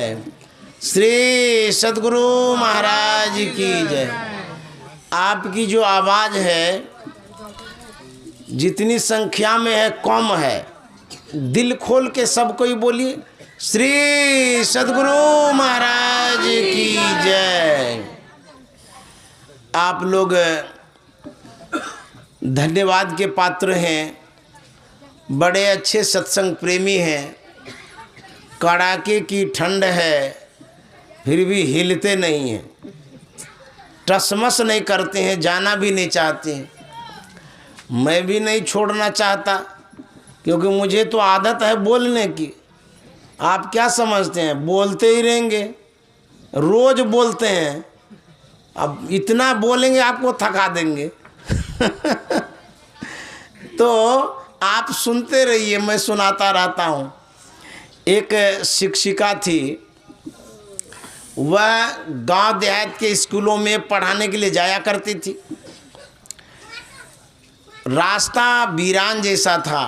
जय। श्री सद्गुरु महाराज की जय। आपकी जो आवाज़ है जितनी संख्या में है कम है, दिल खोल के सब कोई बोलिए श्री सद्गुरु महाराज की जय। आप लोग धन्यवाद के पात्र हैं, बड़े अच्छे सत्संग प्रेमी हैं। कड़ाके की ठंड है फिर भी हिलते नहीं हैं, टसमस नहीं करते हैं, जाना भी नहीं चाहते हैं। मैं भी नहीं छोड़ना चाहता क्योंकि मुझे तो आदत है बोलने की। आप क्या समझते हैं, बोलते ही रहेंगे, रोज़ बोलते हैं। अब इतना बोलेंगे आपको थका देंगे तो आप सुनते रहिए, मैं सुनाता रहता हूँ। एक शिक्षिका थी, वह गांव देहात के स्कूलों में पढ़ाने के लिए जाया करती थी। रास्ता वीरान जैसा था,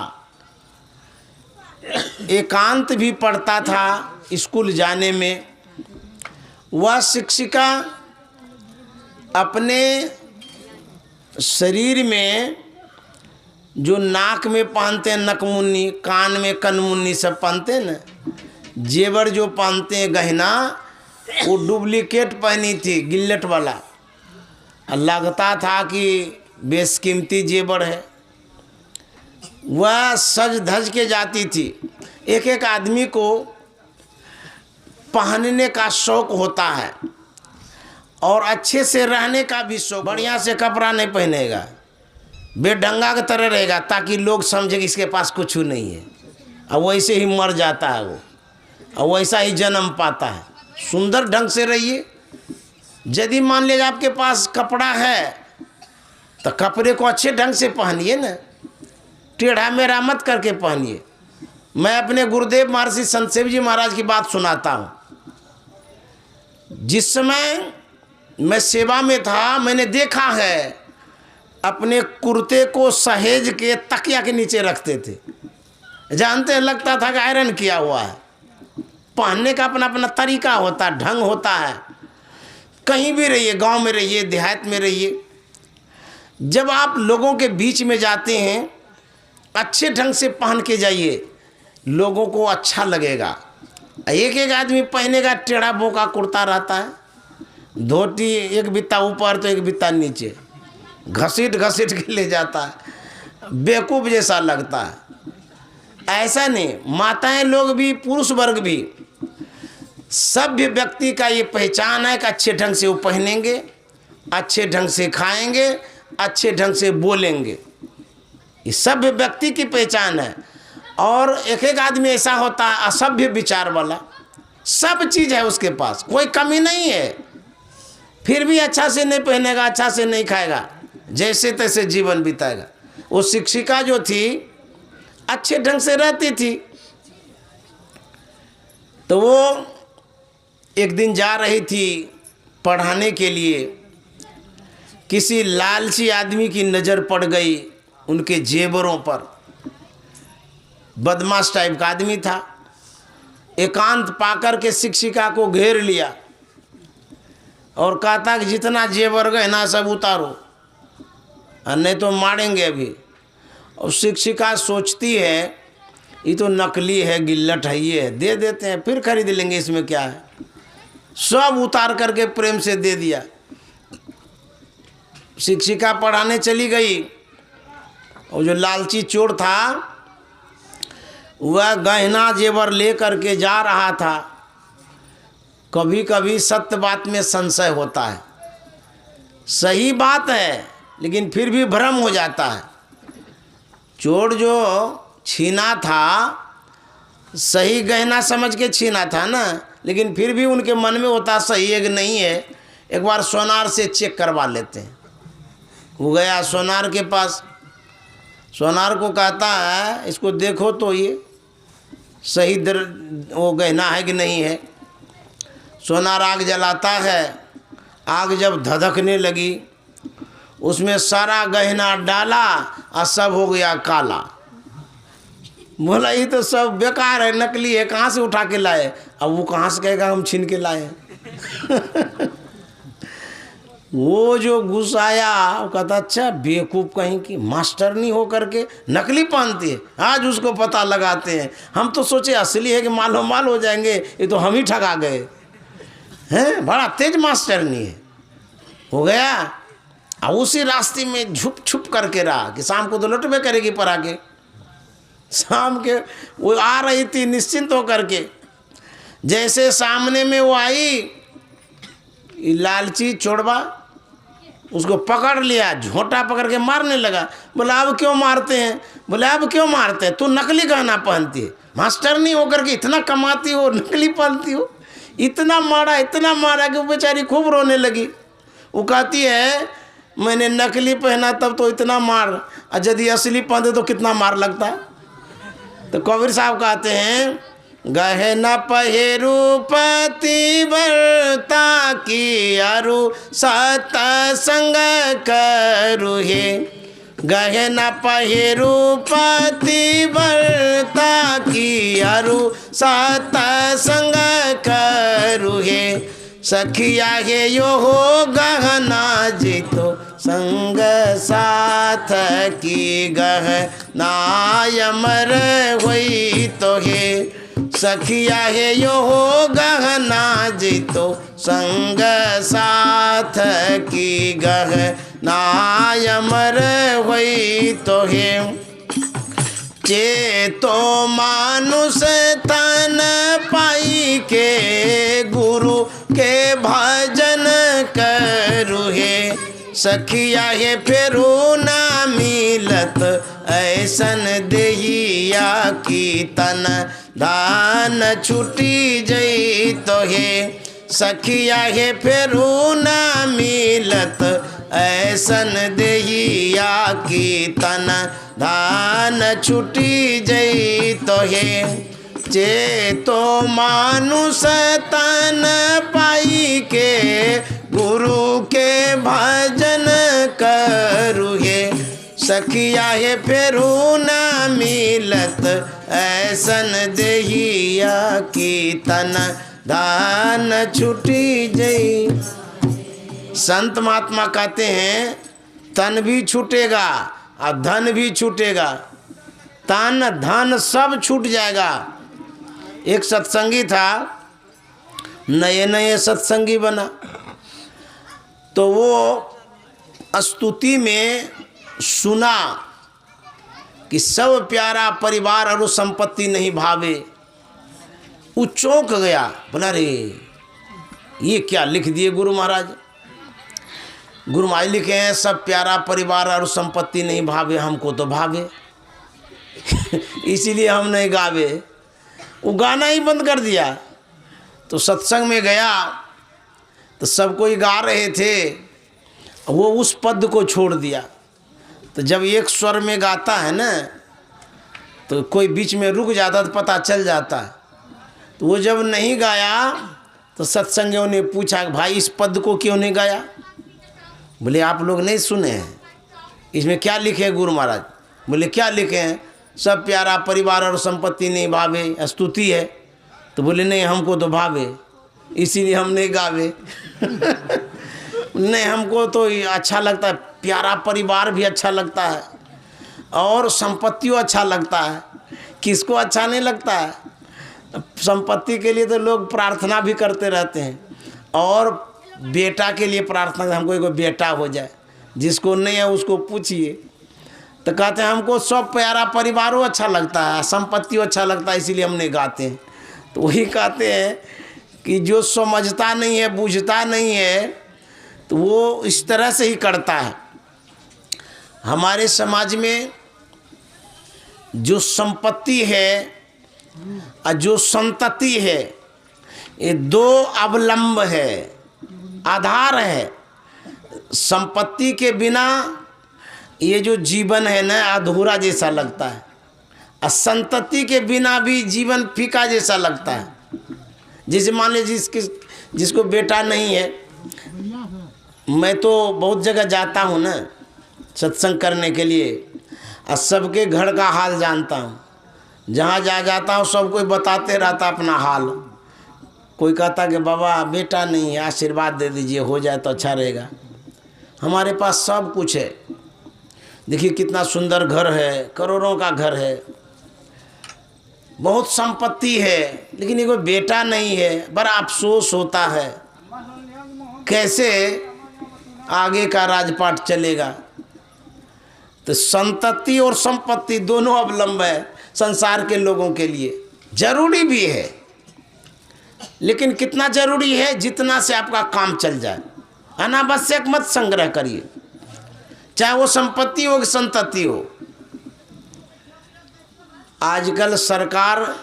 एकांत भी पड़ता था स्कूल जाने में। वह शिक्षिका अपने शरीर में जो नाक में पहनते हैं नकमुन्नी, कान में कनमुन्नी सब पहनते हैं ना, जेवर जो पहनते हैं गहना, वो डुप्लीकेट पहनी थी, गिल्लट वाला। लगता था कि बेशकीमती जेवर है। वह सज धज के जाती थी। एक एक आदमी को पहनने का शौक़ होता है और अच्छे से रहने का भी शौक़। बढ़िया से कपड़ा नहीं पहनेगा, बेढंगा की तरह रहेगा ताकि लोग समझे कि इसके पास कुछ नहीं है, और वैसे ही मर जाता है वो, और वैसा ही जन्म पाता है। सुंदर ढंग से रहिए। यदि मान लीजिए आपके पास कपड़ा है तो कपड़े को अच्छे ढंग से पहनिए ना, टेढ़ा मेढ़ा मत करके पहनिए। मैं अपने गुरुदेव महर्षि संत शिव जी महाराज की बात सुनाता हूँ। जिस समय मैं सेवा में था, मैंने देखा है अपने कुर्ते को सहेज के तकिया के नीचे रखते थे। जानते हैं, लगता था कि आयरन किया हुआ है। पहनने का अपना अपना तरीका होता है, ढंग होता है। कहीं भी रहिए, गांव में रहिए, देहात में रहिए, जब आप लोगों के बीच में जाते हैं अच्छे ढंग से पहन के जाइए, लोगों को अच्छा लगेगा। एक एक आदमी पहनेगा टेढ़ा बोका कुर्ता रहता है, धोती एक बित्ता ऊपर तो एक बित्ता नीचे, घसीट घसीट के ले जाता है, बेवकूफ़ जैसा लगता है। ऐसा नहीं, माताएं लोग भी, पुरुष वर्ग भी, सभ्य व्यक्ति का ये पहचान है कि अच्छे ढंग से वो पहनेंगे, अच्छे ढंग से खाएंगे, अच्छे ढंग से बोलेंगे। ये सभ्य व्यक्ति की पहचान है। और एक एक आदमी ऐसा होता है असभ्य विचार वाला, सब चीज़ है उसके पास, कोई कमी नहीं है, फिर भी अच्छा से नहीं पहनेगा, अच्छा से नहीं खाएगा, जैसे तैसे जीवन बिताएगा। वो शिक्षिका जो थी अच्छे ढंग से रहती थी, तो वो एक दिन जा रही थी पढ़ाने के लिए। किसी लालची आदमी की नज़र पड़ गई उनके जेवरों पर। बदमाश टाइप का आदमी था। एकांत पाकर के शिक्षिका को घेर लिया और कहता कि जितना जेवर गहना सब उतारो, और नहीं तो मारेंगे अभी। और शिक्षिका सोचती है ये तो नकली है, गिल्लट है, ये है, दे देते हैं, फिर खरीद लेंगे, इसमें क्या है। सब उतार करके प्रेम से दे दिया। शिक्षिका पढ़ाने चली गई, और जो लालची चोर था वह गहना जेवर ले करके जा रहा था। कभी कभी सत्य बात में संशय होता है, सही बात है लेकिन फिर भी भ्रम हो जाता है। चोर जो छीना था सही गहना समझ के छीना था ना, लेकिन फिर भी उनके मन में होता सही है कि नहीं है, एक बार सोनार से चेक करवा लेते हैं। वो गया सोनार के पास, सोनार को कहता है इसको देखो तो ये सही वो गहना है कि नहीं है। सोनार आग जलाता है, आग जब धधकने लगी उसमें सारा गहना डाला और सब हो गया काला। बोला ये तो सब बेकार है, नकली है, कहाँ से उठा के लाए? अब वो कहाँ से कहेगा हम छीन के लाए? वो जो घुस आया वो कहता अच्छा बेवकूफ़ कहीं की, मास्टर नहीं हो करके नकली पहनती है। आज उसको पता लगाते हैं, हम तो सोचे असली है कि मालो माल हो जाएंगे, ये तो हम ही ठगा गए हैं। बड़ा तेज मास्टर नहीं है हो गया। और उसी रास्ते में छुप छुप करके रहा कि शाम को तो लुटबे करेगी पर आके। शाम के वो आ रही थी निश्चिंत होकर के, जैसे सामने में वो आई लालची चोड़वा, उसको पकड़ लिया, झोंटा पकड़ के मारने लगा। बोला अब क्यों मारते हैं? बोले अब क्यों मारते हैं? तू नकली गहना पहनती है, मास्टर नहीं होकर के इतना कमाती हो, नकली पहनती हो। इतना मारा कि वो बेचारी खूब रोने लगी। वो कहती है मैंने नकली पहना तब तो इतना मार, और यदि असली पहनते तो कितना मार लगता। तो कबीर साहब कहते हैं गहना पहिरू पतिव्रता की अरु सतसंग करू हे। गहना पहिरू पतिव्रता की अरु सतसंग करू हे। सखिया हे यो हो गहना जितो संग साथ की गहना अमर होई तो हे। सखिया हे यो हो गहना जितो संग साथ की गहना अमर होई तो हे। चेतो मानुष तन पाई के गुरु के भजन करू हे। सखिया हे फेरू ना मिलत ऐसन देहिया की तन दान छुटी जई तो हे। सखिया हे फेरू ना मिलत ऐसन देहिया की तन दान छुटी जई तो हे। चेतो मानुष तन पाई के गुरु के भजन करू हे। सखिया हे फेरू ना मिलत ऐसन देहिया की तन दान छुटी जई। संत महात्मा कहते हैं तन भी छूटेगा और धन भी छूटेगा, तन धन सब छूट जाएगा। एक सत्संगी था, नए नए सत्संगी बना, तो वो स्तुति में सुना कि सब प्यारा परिवार और संपत्ति नहीं भावे। वो चौंक गया, बोला रे ये क्या लिख दिए गुरु महाराज। गुरु महाराज लिखे हैं सब प्यारा परिवार और संपत्ति नहीं भावे, हमको तो भावे। इसीलिए हम नहीं गावे। वो गाना ही बंद कर दिया। तो सत्संग में गया तो सब कोई गा रहे थे, वो उस पद को छोड़ दिया। तो जब एक स्वर में गाता है ना तो कोई बीच में रुक जाता तो पता चल जाता है। तो वो जब नहीं गाया तो सत्संगियों ने पूछा भाई इस पद को क्यों नहीं गाया? बोले आप लोग नहीं सुने हैं, इसमें क्या लिखे हैं गुरु महाराज? बोले क्या लिखे हैं? सब प्यारा परिवार और संपत्ति नहीं भावे, स्तुति है। तो बोले नहीं हमको तो भावे, इसीलिए हम नहीं गावे। नहीं हमको तो अच्छा लगता है, प्यारा परिवार भी अच्छा लगता है और संपत्तियों अच्छा लगता है। किसको अच्छा नहीं लगता है? संपत्ति के लिए तो लोग प्रार्थना भी करते रहते हैं, और बेटा के लिए प्रार्थना, हमको एक बेटा हो जाए। जिसको नहीं है उसको पूछिए तो कहते हैं हमको सब प्यारा परिवारों अच्छा लगता है, संपत्तियों अच्छा लगता है, इसीलिए हम नहीं गाते हैं। तो वही कहते हैं कि जो समझता नहीं है, बूझता नहीं है, तो वो इस तरह से ही करता है। हमारे समाज में जो संपत्ति है और जो संतति है, ये दो अवलंब है, आधार है। संपत्ति के बिना ये जो जीवन है ना अधूरा जैसा लगता है, और संतति के बिना भी जीवन फीका जैसा लगता है। जैसे मान लीजिए जिसको बेटा नहीं है, मैं तो बहुत जगह जाता हूँ ना सत्संग करने के लिए, और सबके घर का हाल जानता हूँ। जहाँ जा जाता हूँ सब कोई बताते रहता अपना हाल। कोई कहता कि बाबा बेटा नहीं है, आशीर्वाद दे दीजिए, हो जाए तो अच्छा रहेगा। हमारे पास सब कुछ है, देखिए कितना सुंदर घर है, करोड़ों का घर है, बहुत संपत्ति है, लेकिन एगो बेटा नहीं है। बड़ा अफसोस होता है, कैसे आगे का राजपाट चलेगा। तो संतति और संपत्ति दोनों अवलंब है संसार के लोगों के लिए। जरूरी भी है, लेकिन कितना जरूरी है, जितना से आपका काम चल जाए। अनावश्यक मत संग्रह करिए, चाहे वो संपत्ति हो कि संतति हो। आजकल सरकार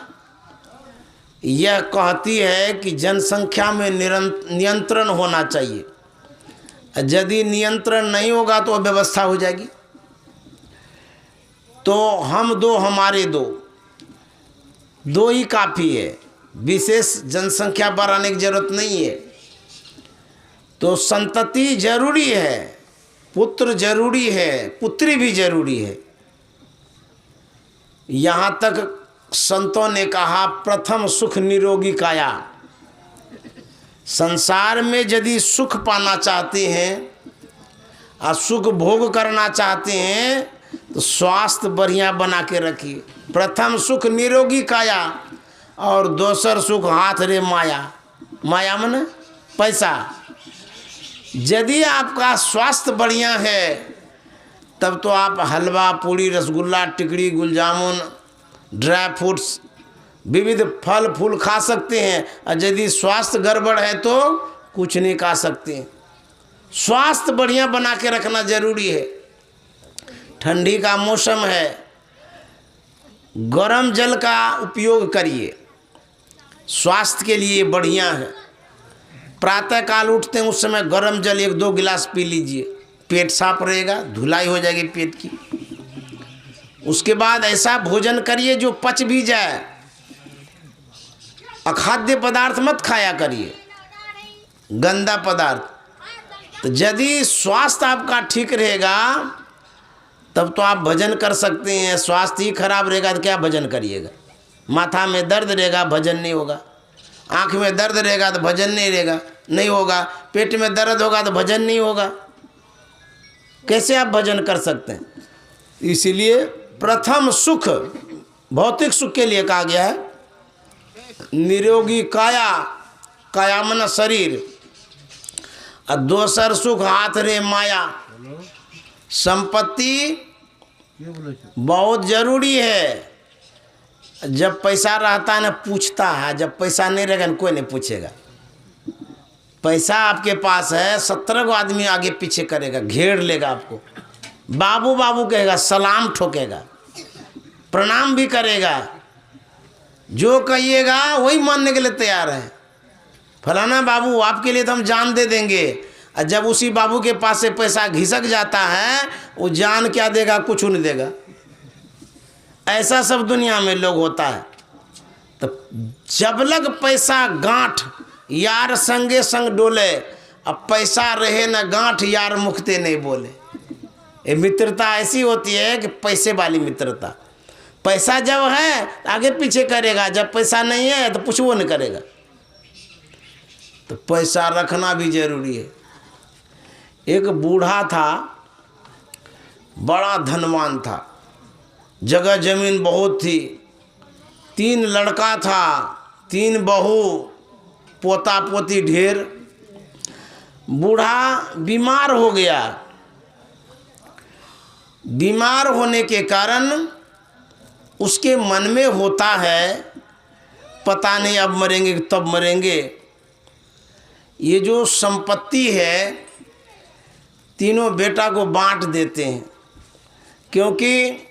यह कहती है कि जनसंख्या में नियंत्रण होना चाहिए। यदि नियंत्रण नहीं होगा तो व्यवस्था हो जाएगी। तो हम दो हमारे दो, दो ही काफ़ी है, विशेष जनसंख्या बढ़ाने की जरूरत नहीं है। तो संतति जरूरी है, पुत्र जरूरी है, पुत्री भी जरूरी है। यहाँ तक संतों ने कहा प्रथम सुख निरोगी काया। संसार में यदि सुख पाना चाहते हैं और सुख भोग करना चाहते हैं तो स्वास्थ्य बढ़िया बना के रखिए। प्रथम सुख निरोगी काया और दोसर सुख हाथ रे माया। माया माने पैसा। यदि आपका स्वास्थ्य बढ़िया है तब तो आप हलवा पूड़ी रसगुल्ला टिकड़ी गुलजामुन ड्राई फ्रूट्स विविध फल फूल खा सकते हैं। और यदि स्वास्थ्य गड़बड़ है तो कुछ नहीं खा सकते हैं। स्वास्थ्य बढ़िया बना के रखना जरूरी है। ठंडी का मौसम है, गर्म जल का उपयोग करिए, स्वास्थ्य के लिए बढ़िया है। प्रातः काल उठते हैं उस समय गर्म जल 1-2 गिलास पी लीजिए, पेट साफ रहेगा, धुलाई हो जाएगी पेट की। उसके बाद ऐसा भोजन करिए जो पच भी जाए। अखाद्य पदार्थ मत खाया करिए, गंदा पदार्थ। तो यदि स्वास्थ्य आपका ठीक रहेगा तब तो आप भजन कर सकते हैं। स्वास्थ्य ही खराब रहेगा तो क्या भजन करिएगा। माथा में दर्द रहेगा भजन नहीं होगा, आँख में दर्द रहेगा तो भजन नहीं होगा, पेट में दर्द होगा तो भजन नहीं होगा। कैसे आप भजन कर सकते हैं। इसीलिए प्रथम सुख भौतिक सुख के लिए कहा गया है निरोगी काया, काया मन शरीर, और दोसर सुख हाथ रे माया। संपत्ति बहुत जरूरी है। जब पैसा रहता है ना पूछता है, जब पैसा नहीं रहेगा कोई नहीं पूछेगा। पैसा आपके पास है 17 गो आदमी आगे पीछे करेगा, घेर लेगा आपको, बाबू बाबू कहेगा, सलाम ठोकेगा, प्रणाम भी करेगा, जो कहिएगा वही मानने के लिए तैयार है। फलाना बाबू आपके लिए तो हम जान दे देंगे। और जब उसी बाबू के पास से पैसा घिसक जाता है वो जान क्या देगा, कुछ नहीं देगा। ऐसा सब दुनिया में लोग होता है। तो जब लग पैसा गांठ यार संगे संग डोले, अब पैसा रहे न गांठ यार मुखते नहीं बोले। ये मित्रता ऐसी होती है कि पैसे वाली मित्रता। पैसा जब है आगे पीछे करेगा, जब पैसा नहीं है तो पूछबो नहीं करेगा। तो पैसा रखना भी जरूरी है। एक बूढ़ा था, बड़ा धनवान था, जगह जमीन बहुत थी, 3 लड़का था, 3 बहू, पोता पोती ढेर। बूढ़ा बीमार हो गया। बीमार होने के कारण उसके मन में होता है पता नहीं अब मरेंगे तब मरेंगे। ये जो संपत्ति है तीनों बेटा को बांट देते हैं, क्योंकि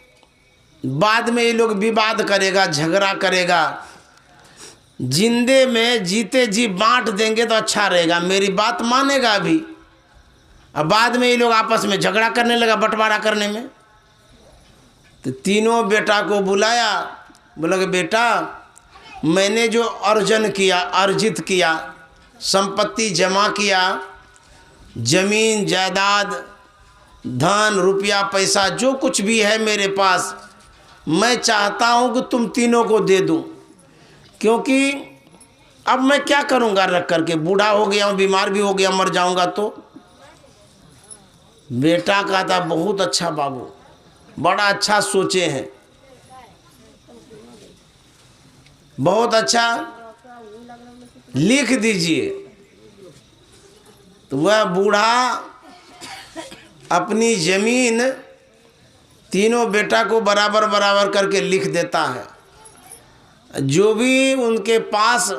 बाद में ये लोग विवाद करेगा, झगड़ा करेगा। जिंदे में जीते जी बांट देंगे तो अच्छा रहेगा, मेरी बात मानेगा भी। अब बाद में ये लोग आपस में झगड़ा करने लगा बंटवारा करने में। तो तीनों बेटा को बुलाया, बोला कि बेटा मैंने जो अर्जित किया, संपत्ति जमा किया, जमीन जायदाद धन रुपया पैसा जो कुछ भी है मेरे पास, मैं चाहता हूँ कि तुम तीनों को दे दूँ, क्योंकि अब मैं क्या करूँगा रख करके, बूढ़ा हो गया हूँ, बीमार भी हो गया, मर जाऊँगा तो। बेटा कहता बहुत अच्छा बाबू, बड़ा अच्छा सोचे हैं, बहुत अच्छा, लिख दीजिए। तो वह बूढ़ा अपनी ज़मीन तीनों बेटा को बराबर बराबर करके लिख देता है। जो भी उनके पास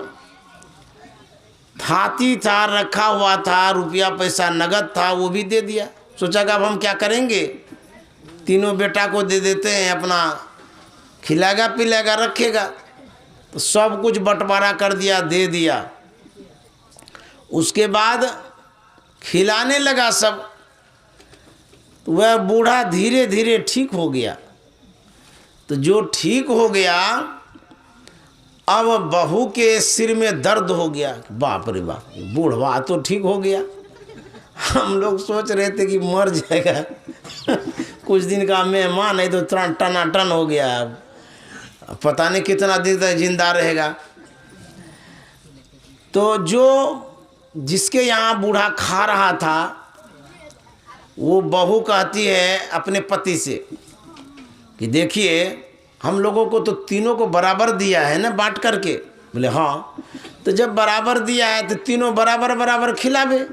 थाती था, रखा हुआ था, रुपया पैसा नगद था, वो भी दे दिया। सोचा कि अब हम क्या करेंगे, तीनों बेटा को दे देते हैं, अपना खिलाएगा पिलाएगा रखेगा। तो सब कुछ बंटवारा कर दिया, दे दिया। उसके बाद खिलाने लगा सब। तो वह बूढ़ा धीरे धीरे ठीक हो गया। तो जो ठीक हो गया, अब बहू के सिर में दर्द हो गया। बाप रे बाप, बूढ़वा तो ठीक हो गया, हम लोग सोच रहे थे कि मर जाएगा कुछ दिन का मेहमान है तो टनाटन हो गया, अब पता नहीं कितना दिन तक जिंदा रहेगा। तो जो जिसके यहाँ बूढ़ा खा रहा था, वो बहू कहती है अपने पति से कि देखिए हम लोगों को तो तीनों को बराबर दिया है ना, बांट करके। बोले हाँ, तो जब बराबर दिया है तो तीनों बराबर बराबर खिलावे,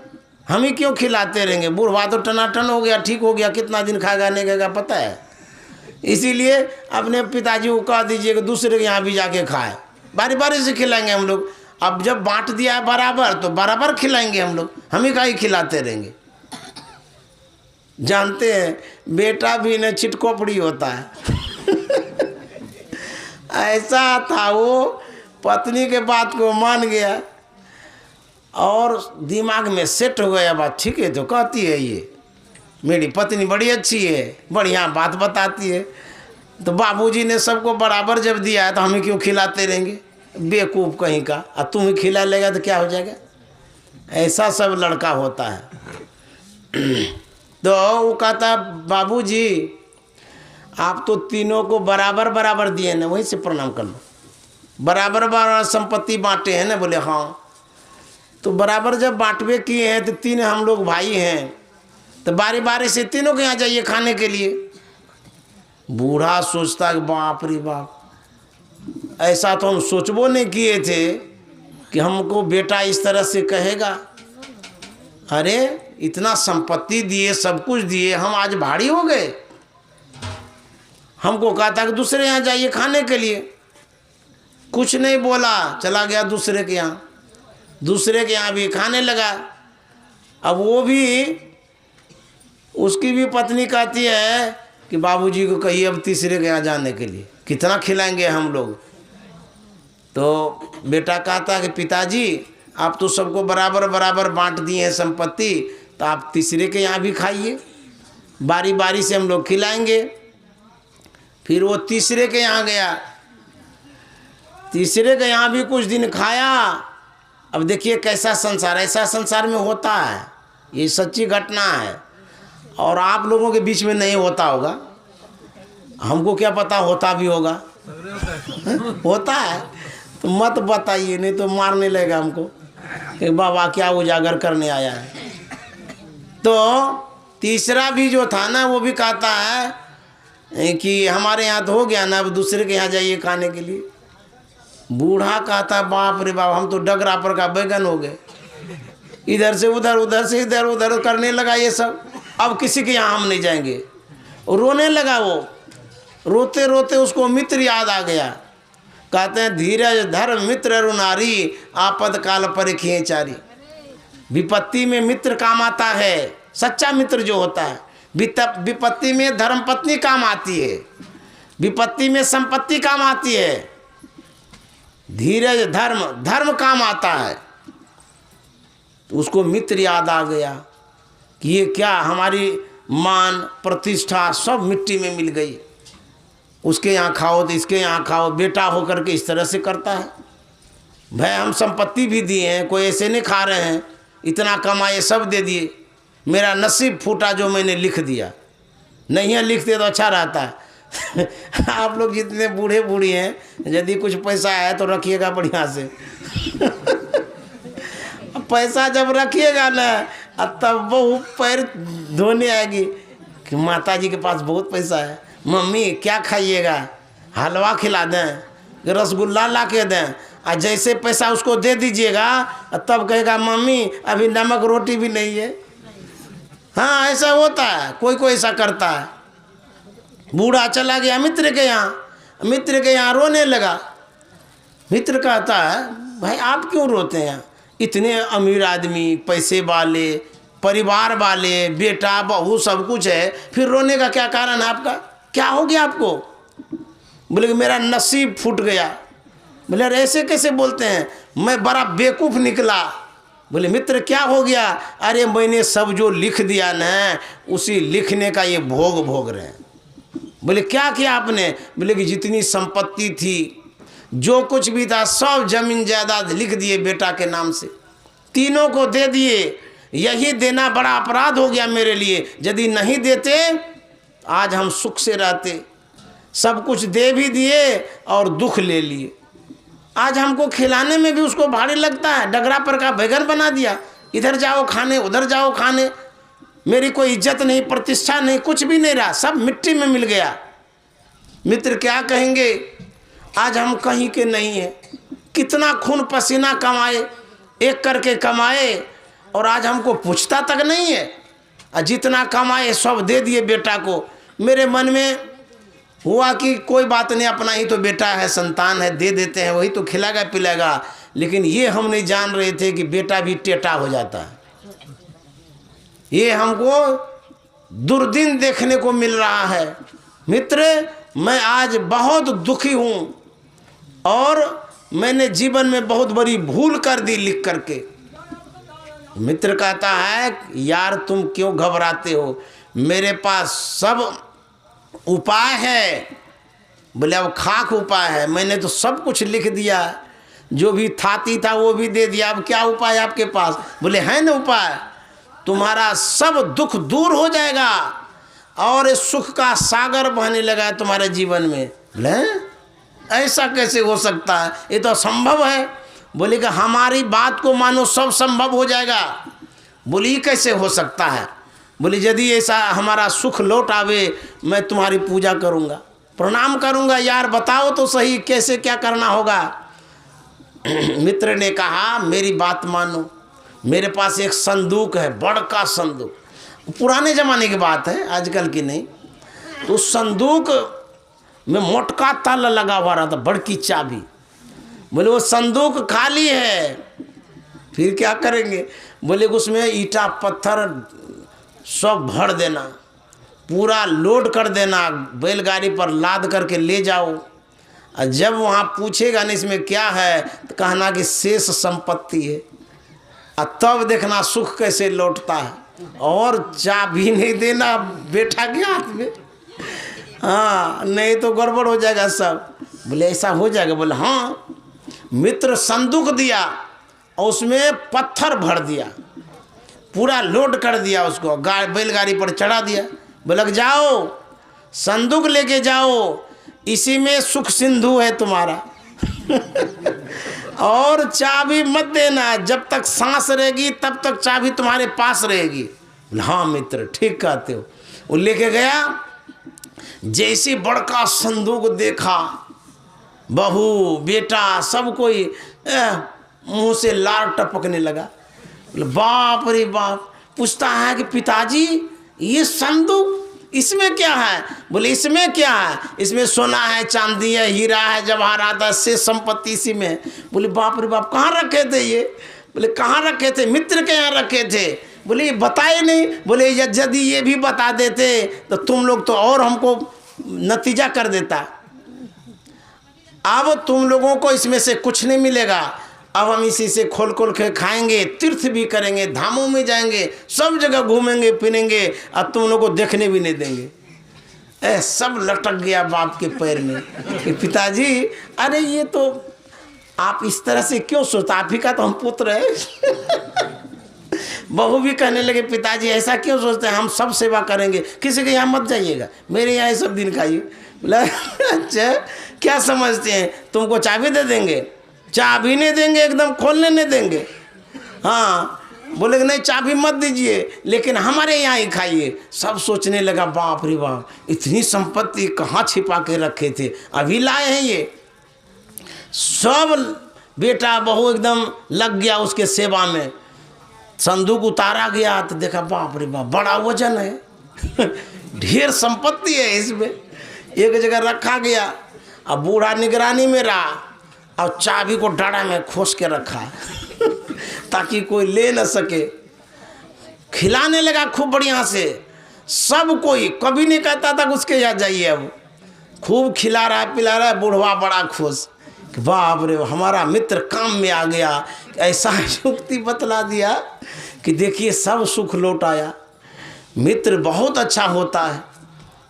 हम ही क्यों खिलाते रहेंगे। बूढ़वा तो टनाटन हो गया, ठीक हो गया, कितना दिन खाएगा नहीं खाएगा पता है। इसीलिए अपने पिताजी को कह दीजिए कि दूसरे के यहाँ भी जाके खाए, बारी बारी से खिलाएंगे हम लोग। अब जब बांट दिया है बराबर तो बराबर खिलाएंगे हम लोग, हम ही का ही खिलाते रहेंगे। जानते हैं बेटा भी न छिटकोपड़ी होता है ऐसा था, वो पत्नी के बात को मान गया और दिमाग में सेट हो गया बात। ठीक है, तो कहती है ये मेरी पत्नी बड़ी अच्छी है, बढ़िया बात बताती है। तो बाबूजी ने सबको बराबर जब दिया है तो हमें क्यों खिलाते रहेंगे, बेवकूफ़ कहीं का। अब तुम ही खिला लेगा तो क्या हो जाएगा। ऐसा सब लड़का होता है तो वो कहता बाबूजी आप तो तीनों को बराबर बराबर दिए ना, वहीं से प्रणाम कर लो, बराबर बराबर संपत्ति बांटे हैं ना। बोले हाँ, तो बराबर जब बांटवे किए हैं तो तीन हम लोग भाई हैं, तो बारी बारी से तीनों के यहाँ जाइए खाने के लिए। बूढ़ा सोचता कि बाप रे बाप, ऐसा तो हम सोचबो नहीं किए थे कि हमको बेटा इस तरह से कहेगा। अरे इतना संपत्ति दिए, सब कुछ दिए, हम आज भारी हो गए। हमको कहा था कि दूसरे यहाँ जाइए खाने के लिए, कुछ नहीं बोला, चला गया दूसरे के यहाँ। दूसरे के यहाँ भी खाने लगा। अब वो भी, उसकी भी पत्नी कहती है कि बाबूजी को कहिए अब तीसरे के यहाँ जाने के लिए, कितना खिलाएंगे हम लोग। तो बेटा कहता कि पिताजी आप तो सबको बराबर बराबर बांट दिए हैं संपत्ति, तो आप तीसरे के यहाँ भी खाइए, बारी बारी से हम लोग खिलाएंगे। फिर वो तीसरे के यहाँ गया, तीसरे के यहाँ भी कुछ दिन खाया। अब देखिए कैसा संसार, ऐसा संसार में होता है, ये सच्ची घटना है और आप लोगों के बीच में नहीं होता होगा, हमको क्या पता होता भी होगा होता है तो मत बताइए, नहीं तो मारने लगेगा हमको कि बाबा क्या उजागर करने आया है। तो तीसरा भी जो था ना, वो भी कहता है कि हमारे यहाँ तो हो गया ना, अब दूसरे के यहाँ जाइए खाने के लिए। बूढ़ा कहता बाप रे बाप, हम तो डगरा पर का बैगन हो गए, इधर से उधर, उधर से इधर, उधर करने लगा ये सब। अब किसी के यहाँ हम नहीं जाएंगे। रोने लगा वो, रोते रोते उसको मित्र याद आ गया। कहते हैं धीरज धर्म मित्र रुनारी, आपद काल परिखिए चारी। विपत्ति में मित्र काम आता है, सच्चा मित्र जो होता है। विपत्ति में धर्म पत्नी काम आती है, विपत्ति में संपत्ति काम आती है, धीरज धर्म धर्म काम आता है। तो उसको मित्र याद आ गया कि ये क्या, हमारी मान प्रतिष्ठा सब मिट्टी में मिल गई। उसके यहाँ खाओ तो इसके यहाँ खाओ, बेटा होकर के इस तरह से करता है। भाई हम संपत्ति भी दिए हैं, कोई ऐसे नहीं खा रहे हैं, इतना कमाए सब दे दिए, मेरा नसीब फूटा जो मैंने लिख दिया। नहीं है लिखते तो अच्छा रहता है, आप लोग जितने बूढ़े बूढ़ी हैं, यदि कुछ पैसा है तो रखिएगा बढ़िया से। पैसा जब रखिएगा ना, तब बहू पैर धोने आएगी कि माता जी के पास बहुत पैसा है। मम्मी क्या खाइएगा, हलवा खिला दें, रसगुल्ला ला के दें। और जैसे पैसा उसको दे दीजिएगा, तब कहेगा मम्मी अभी नमक रोटी भी नहीं है। हाँ, ऐसा होता है, कोई कोई ऐसा करता है। बूढ़ा चला गया मित्र के यहाँ, मित्र के यहाँ रोने लगा। मित्र कहता है भाई आप क्यों रोते हैं, इतने अमीर आदमी, पैसे वाले, परिवार वाले, बेटा बहू सब कुछ है, फिर रोने का क्या कारण है आपका, क्या हो गया आपको? बोले कि मेरा नसीब फूट गया। बोले अरे ऐसे कैसे बोलते हैं, मैं बड़ा बेवकूफ़ निकला। बोले मित्र क्या हो गया? अरे मैंने सब जो लिख दिया ना, उसी लिखने का ये भोग भोग रहे हैं। बोले क्या किया आपने? बोले कि जितनी संपत्ति थी, जो कुछ भी था, सब जमीन जायदाद लिख दिए बेटा के नाम से, तीनों को दे दिए। यही देना बड़ा अपराध हो गया मेरे लिए, यदि नहीं देते आज हम सुख से रहते। सब कुछ दे भी दिए और दुख ले लिए। आज हमको खिलाने में भी उसको भारी लगता है, डगरा पर का बैगन बना दिया, इधर जाओ खाने उधर जाओ खाने। मेरी कोई इज्जत नहीं, प्रतिष्ठा नहीं, कुछ भी नहीं रहा, सब मिट्टी में मिल गया। मित्र क्या कहेंगे, आज हम कहीं के नहीं हैं। कितना खून पसीना कमाए, एक करके कमाए, और आज हमको पूछता तक नहीं है। और जितना कमाए सब दे दिए बेटा को। मेरे मन में हुआ कि कोई बात नहीं, अपना ही तो बेटा है, संतान है, दे देते हैं, वही तो खिलाएगा पिलाएगा। लेकिन ये हम नहीं जान रहे थे कि बेटा भी टेटा हो जाता है। ये हमको दुर्दिन देखने को मिल रहा है। मित्र मैं आज बहुत दुखी हूँ, और मैंने जीवन में बहुत बड़ी भूल कर दी लिख करके। मित्र कहता है यार तुम क्यों घबराते हो, मेरे पास सब उपाय है। बोले अब खाक उपाय है, मैंने तो सब कुछ लिख दिया, जो भी थाती था वो भी दे दिया, अब क्या उपाय आपके पास? बोले है ना उपाय, तुम्हारा सब दुख दूर हो जाएगा और सुख का सागर बहने लगा है तुम्हारे जीवन में। बोले ऐसा कैसे हो सकता है, ये तो असंभव है। बोले कि हमारी बात को मानो सब संभव हो जाएगा। बोले ये कैसे हो सकता है? बोले यदि ऐसा हमारा सुख लौट आवे, मैं तुम्हारी पूजा करूँगा, प्रणाम करूँगा। यार बताओ तो सही कैसे क्या करना होगा। मित्र ने कहा मेरी बात मानो, मेरे पास एक संदूक है, बड़का संदूक, पुराने ज़माने की बात है, आजकल की नहीं। तो उस संदूक में मोटका ताला लगा हुआ रहा था, बड़की चाबी। बोले वो संदूक खाली है, फिर क्या करेंगे? बोले उसमें ईंटा पत्थर सब भर देना, पूरा लोड कर देना, बैलगाड़ी पर लाद करके ले जाओ। और जब वहाँ पूछेगा ना इसमें क्या है, तो कहना कि शेष संपत्ति है। और तब देखना सुख कैसे लौटता है। और चाबी नहीं देना बेटा के हाथ में, हाँ नहीं तो गड़बड़ हो जाएगा सब। बोले ऐसा हो जाएगा? बोले हाँ। मित्र संदूक दिया और उसमें पत्थर भर दिया, पूरा लोड कर दिया, उसको बैलगाड़ी पर चढ़ा दिया। बोले जाओ संदूक लेके जाओ, इसी में सुख सिंधु है तुम्हारा। और चाबी मत देना, जब तक सांस रहेगी तब तक चाबी तुम्हारे पास रहेगी। हाँ मित्र ठीक कहते हो। वो लेके गया, जैसे बड़का संदूक देखा, बहू बेटा सब कोई मुंह से लार टपकने लगा। बोले बाप रे बाप। पूछता है कि पिताजी ये संदूक इसमें क्या है? बोले इसमें क्या है, इसमें सोना है, चांदी है, हीरा है, जवाहरात है, से संपत्ति इसी में। बोले बाप रे बाप कहाँ रखे थे ये? बोले कहाँ रखे थे? मित्र के यहाँ रखे थे। बोले ये बताए नहीं। बोले यदि ये भी बता देते तो तुम लोग तो और हमको नतीजा कर देता। अब तुम लोगों को इसमें से कुछ नहीं मिलेगा, अब हम इसी से खोल खोल के खाएंगे, तीर्थ भी करेंगे, धामों में जाएंगे, सब जगह घूमेंगे फिरेंगे, अब तुम लोगों को देखने भी नहीं देंगे। सब लटक गया बाप के पैर में कि पिताजी अरे ये तो आप इस तरह से क्यों सोचते, आप ही का तो हम पुत्र है। बहू भी कहने लगे पिताजी ऐसा क्यों सोचते हैं, हम सब सेवा करेंगे, किसी के यहाँ मत जाइएगा, मेरे यहाँ सब दिन खाइए। बोला अच्छा क्या समझते हैं, तुमको चाबी दे देंगे? चाबी नहीं देंगे, एकदम खोलने नहीं देंगे। हाँ बोले कि नहीं चाबी मत दीजिए, लेकिन हमारे यहाँ ही खाइए। सब सोचने लगा बाप रे बाप, इतनी संपत्ति कहाँ छिपा के रखे थे, अभी लाए हैं ये। सब बेटा बहू एकदम लग गया उसके सेवा में। संदूक उतारा गया तो देखा बाप रे बाप बड़ा वजन है ढेर संपत्ति है इसमें। एक जगह रखा गया, अब बूढ़ा निगरानी में रहा और चाबी को डाड़ा में खोस के रखा ताकि कोई ले न सके। खिलाने लगा खूब बढ़िया से, सब कोई कभी नहीं कहता था उसके यहाँ जाइए। अब खूब खिला रहा है पिला रहा है, बूढ़वा बड़ा खुश कि बाप रे हमारा मित्र काम में आ गया। ऐसा युक्ति बतला दिया कि देखिए सब सुख लौट आया। मित्र बहुत अच्छा होता है।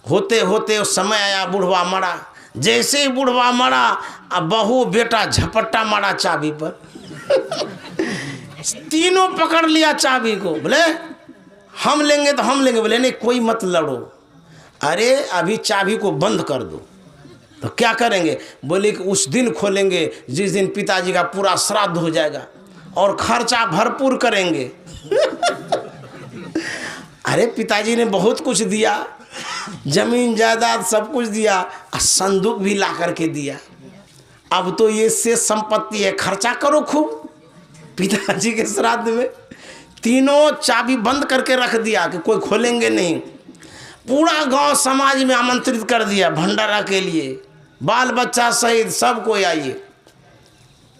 होते होते उस समय आया, बुढ़वा मरा। जैसे ही बुढ़वा मरा, अब बहू बेटा झपट्टा मारा चाबी पर तीनों पकड़ लिया चाबी को। बोले हम लेंगे तो हम लेंगे। बोले नहीं कोई मत लड़ो, अरे अभी चाबी को बंद कर दो। तो क्या करेंगे? बोले कि उस दिन खोलेंगे जिस दिन पिताजी का पूरा श्राद्ध हो जाएगा और खर्चा भरपूर करेंगे अरे पिताजी ने बहुत कुछ दिया, जमीन जायदाद सब कुछ दिया और संदूक भी ला करके दिया। अब तो ये से संपत्ति है, खर्चा करो खूब। पिताजी के श्राद्ध में तीनों चाबी बंद करके रख दिया कि कोई खोलेंगे नहीं। पूरा गांव समाज में आमंत्रित कर दिया भंडारा के लिए, बाल बच्चा सहित सब कोई आइए।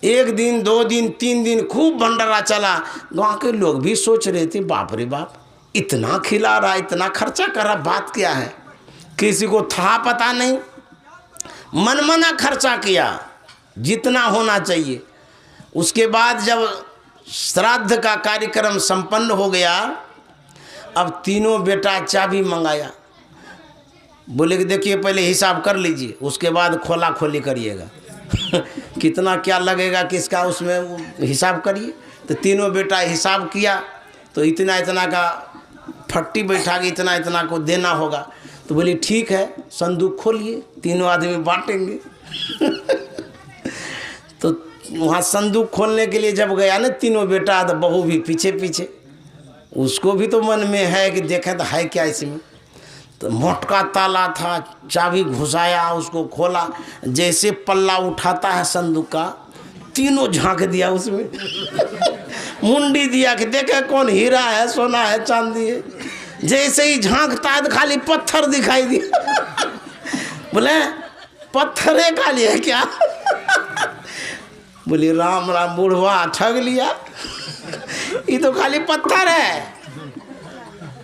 1 दिन 2 दिन 3 दिन खूब भंडारा चला। गांव के लोग भी सोच रहे थे बाप रे बाप, इतना खिला रहा, इतना खर्चा कर रहा, बात क्या है? किसी को था पता नहीं, मनमाना खर्चा किया जितना होना चाहिए। उसके बाद जब श्राद्ध का कार्यक्रम संपन्न हो गया, अब तीनों बेटा चाबी मंगाया। बोले कि देखिए पहले हिसाब कर लीजिए, उसके बाद खोला खोली करिएगा कितना क्या लगेगा किसका उसमें हिसाब करिए। तो तीनों बेटा हिसाब किया तो इतना इतना का फट्टी बैठा के इतना इतना को देना होगा। तो बोली ठीक है, संदूक खोलिए, तीनों आदमी बांटेंगे तो वहाँ संदूक खोलने के लिए जब गया ना तीनों बेटा, तो बहू भी पीछे पीछे। उसको भी तो मन में है कि देखे तो है क्या इसमें। तो मोटका ताला था, चाबी घुसाया, उसको खोला। जैसे पल्ला उठाता है संदूक का, तीनों झांक दिया उसमें मुंडी दिया कि देखे कौन हीरा है, सोना है, चांदी है। जैसे ही झांकता है तो खाली पत्थर दिखाई दिया बोले पत्थर है खाली है क्या बोले राम राम, बुढ़वा ठग लिया ये तो खाली पत्थर है।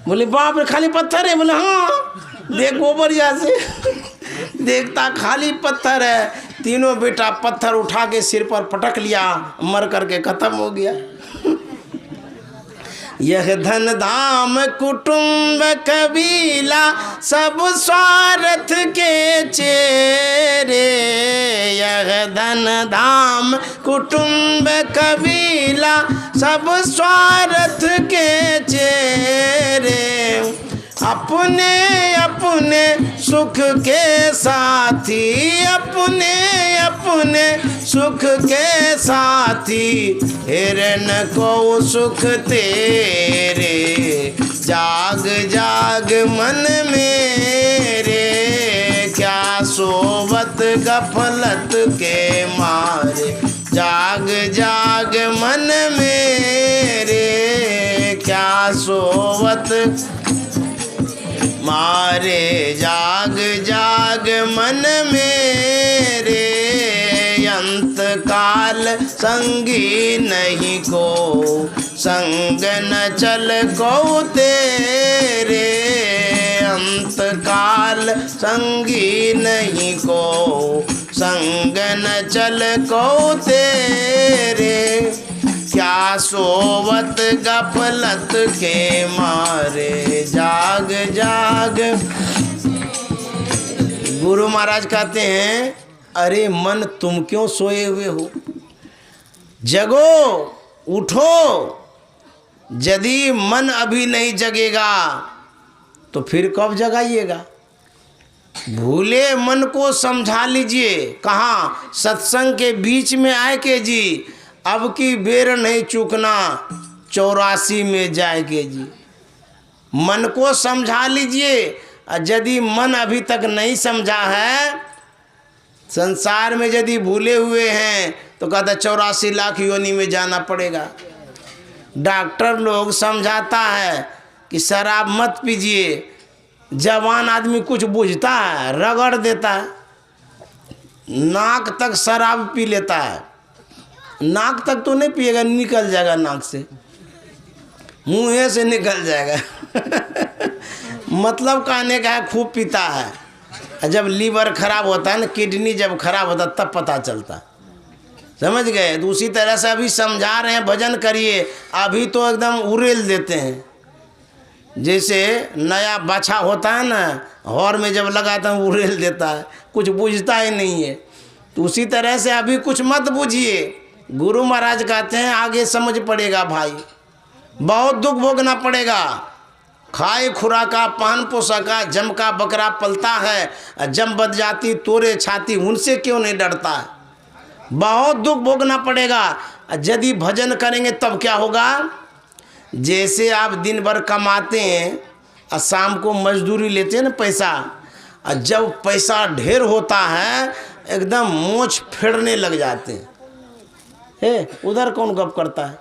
बोले बाप रे खाली पत्थर है? बोले हाँ देखो बढ़िया से देखता खाली पत्थर है। तीनों बेटा पत्थर उठा के सिर पर पटक लिया, मर करके खत्म हो गया। यह धन धाम कुटुंब कबीला सब स्वार्थ के चेहरे। यह धन धाम कुटुंब कबीला सब स्वार्थ के चेहरे। अपने अपने सुख के साथी, अपने अपने सुख के साथी। हिरन को सुख तेरे, जाग जाग मन मेरे। क्या सोवत गफलत के मारे, जाग जाग मन मेरे। क्या सोवत मारे, जाग जाग मन मेरे। अंत काल संगी नहीं को, संग न चल को तेरे। अंत काल संगी नहीं को, संग न चल को तेरे। क्या सोवत गफलत के मारे, जाग जाग। गुरु महाराज कहते हैं अरे मन तुम क्यों सोए हुए हो, जगो उठो। यदि मन अभी नहीं जगेगा तो फिर कब जगाइएगा? भूले मन को समझा लीजिए, कहाँ सत्संग के बीच में आए के जी, अब की बेर नहीं चूकना 84 में जाए के जी। मन को समझा लीजिए, यदि मन अभी तक नहीं समझा है, संसार में यदि भूले हुए हैं तो कहता 84 लाख योनि में जाना पड़ेगा। डॉक्टर लोग समझाता है कि शराब मत पीजिए, जवान आदमी कुछ बुझता है, रगड़ देता है, नाक तक शराब पी लेता है। नाक तक तो नहीं पिएगा, निकल जाएगा नाक से, मुँह से निकल जाएगा मतलब कहने का है खूब पीता है। जब लीवर खराब होता है ना, किडनी जब खराब होता है तब पता चलता, समझ गए। तो उसी तरह से अभी समझा रहे हैं भजन करिए, अभी तो एकदम उड़ेल देते हैं। जैसे नया बाछा होता है ना, हौर में जब लगाता है उड़ेल देता है, कुछ बूझता ही नहीं है। तो उसी तरह से अभी कुछ मत बूझिए। गुरु महाराज कहते हैं आगे समझ पड़ेगा भाई, बहुत दुख भोगना पड़ेगा। खाए खुराका पान पोसाका, जम का बकरा पलता है, जम बद जाती तोरे छाती, उनसे क्यों नहीं डरता है। बहुत दुख भोगना पड़ेगा। यदि भजन करेंगे तब क्या होगा, जैसे आप दिन भर कमाते हैं और शाम को मजदूरी लेते हैं ना पैसा, और जब पैसा ढेर होता है एकदम मोछ फेरने लग जाते हैं। उधर कौन गप करता है,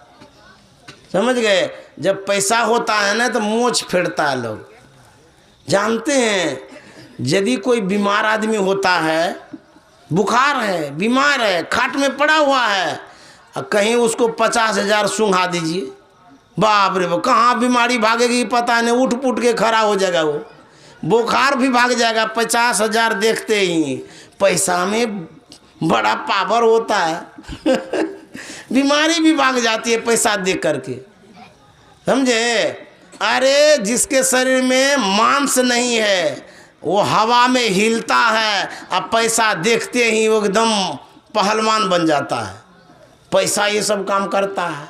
समझ गए। जब पैसा होता है ना तो मोछ फेरता है लोग। जानते हैं यदि कोई बीमार आदमी होता है, बुखार है, बीमार है, खाट में पड़ा हुआ है, और कहीं उसको 50,000 सूंघा दीजिए, बाप रे बाप, कहाँ बीमारी भागेगी पता नहीं, उठ पुट के खड़ा हो जाएगा वो। बुखार भी भाग जाएगा 50,000 देखते ही। पैसा में बड़ा पावर होता है बीमारी भी भाग जाती है पैसा देख करके, समझे। अरे जिसके शरीर में मांस नहीं है वो हवा में हिलता है, अब पैसा देखते ही वो एकदम पहलवान बन जाता है। पैसा ये सब काम करता है,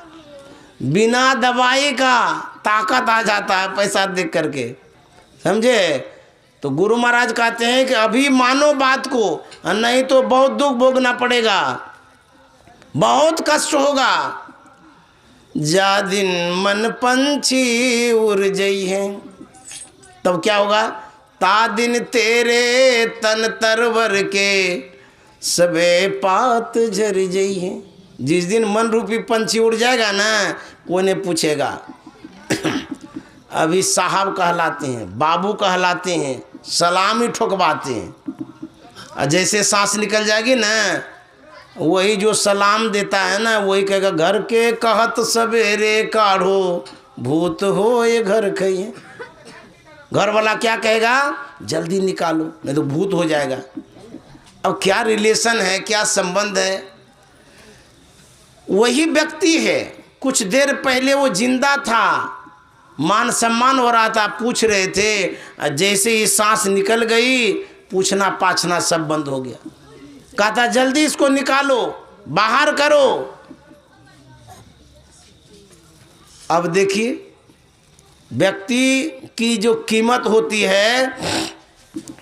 बिना दवाई का ताकत आ जाता है पैसा देख करके, समझे। तो गुरु महाराज कहते हैं कि अभी मानो बात को, नहीं तो बहुत दुख भोगना पड़ेगा, बहुत कष्ट होगा। जा दिन मन पंछी उड़ जई है, तब क्या होगा, ता दिन तेरे तन तरवर के सबे पात झर जई है। जिस दिन मन रूपी पंछी उड़ जाएगा ना, कोई नहीं पूछेगा अभी साहब कहलाते हैं, बाबू कहलाते हैं, सलामी ठोकवाते हैं। और जैसे सांस निकल जाएगी ना, वही जो सलाम देता है ना, वही कहेगा घर के कहत सवेरे काढ़ो, भूत हो ये घर खइए। घर वाला क्या कहेगा, जल्दी निकालो नहीं तो भूत हो जाएगा। अब क्या रिलेशन है, क्या संबंध है, वही व्यक्ति है। कुछ देर पहले वो जिंदा था, मान सम्मान हो रहा था, पूछ रहे थे, जैसे ही सांस निकल गई पूछना पाछना सब बंद हो गया। कहता जल्दी इसको निकालो, बाहर करो। अब देखिए व्यक्ति की जो कीमत होती है,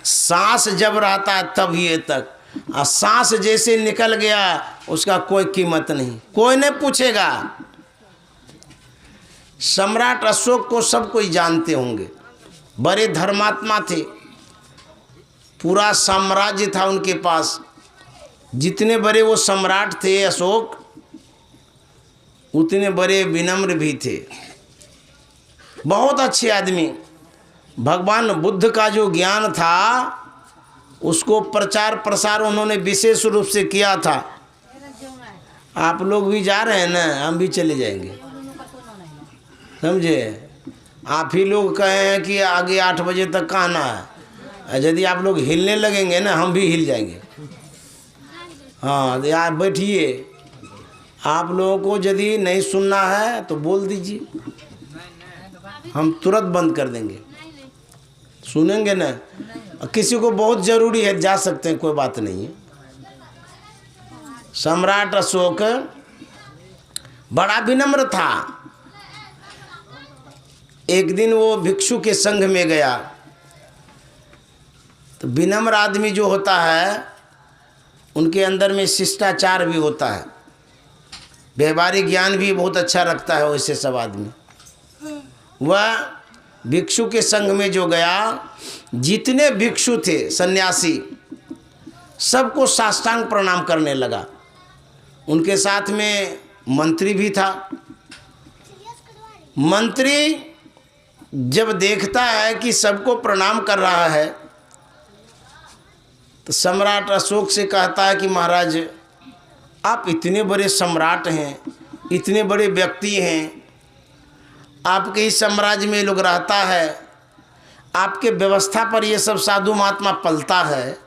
सांस जब रहता है तब ये तक, और सांस जैसे निकल गया उसका कोई कीमत नहीं, कोई नहीं पूछेगा। सम्राट अशोक को सब कोई जानते होंगे, बड़े धर्मात्मा थे, पूरा साम्राज्य था उनके पास। जितने बड़े वो सम्राट थे अशोक, उतने बड़े विनम्र भी थे, बहुत अच्छे आदमी। भगवान बुद्ध का जो ज्ञान था उसको प्रचार प्रसार उन्होंने विशेष रूप से किया था। आप लोग भी जा रहे हैं ना, हम भी चले जाएंगे, समझे। आप ही लोग कहे हैं कि आगे 8 बजे तक आना है, यदि आप लोग हिलने लगेंगे ना हम भी हिल जाएंगे। हाँ यार बैठिए, आप लोगों को यदि नहीं सुनना है तो बोल दीजिए, हम तुरंत बंद कर देंगे, सुनेंगे ना। किसी को बहुत ज़रूरी है जा सकते हैं, कोई बात नहीं है। सम्राट अशोक बड़ा विनम्र था। एक दिन वो भिक्षु के संघ में गया, तो विनम्र आदमी जो होता है उनके अंदर में शिष्टाचार भी होता है, व्यवहारिक ज्ञान भी बहुत अच्छा रखता है। वैसे सब आदमी, वह भिक्षु के संग में जो गया, जितने भिक्षु थे सन्यासी सबको साष्टांग प्रणाम करने लगा। उनके साथ में मंत्री भी था। मंत्री जब देखता है कि सबको प्रणाम कर रहा है तो सम्राट अशोक से कहता है कि महाराज, आप इतने बड़े सम्राट हैं, इतने बड़े व्यक्ति हैं, आपके ही साम्राज्य में लोग रहता है, आपके व्यवस्था पर ये सब साधु महात्मा पलता है,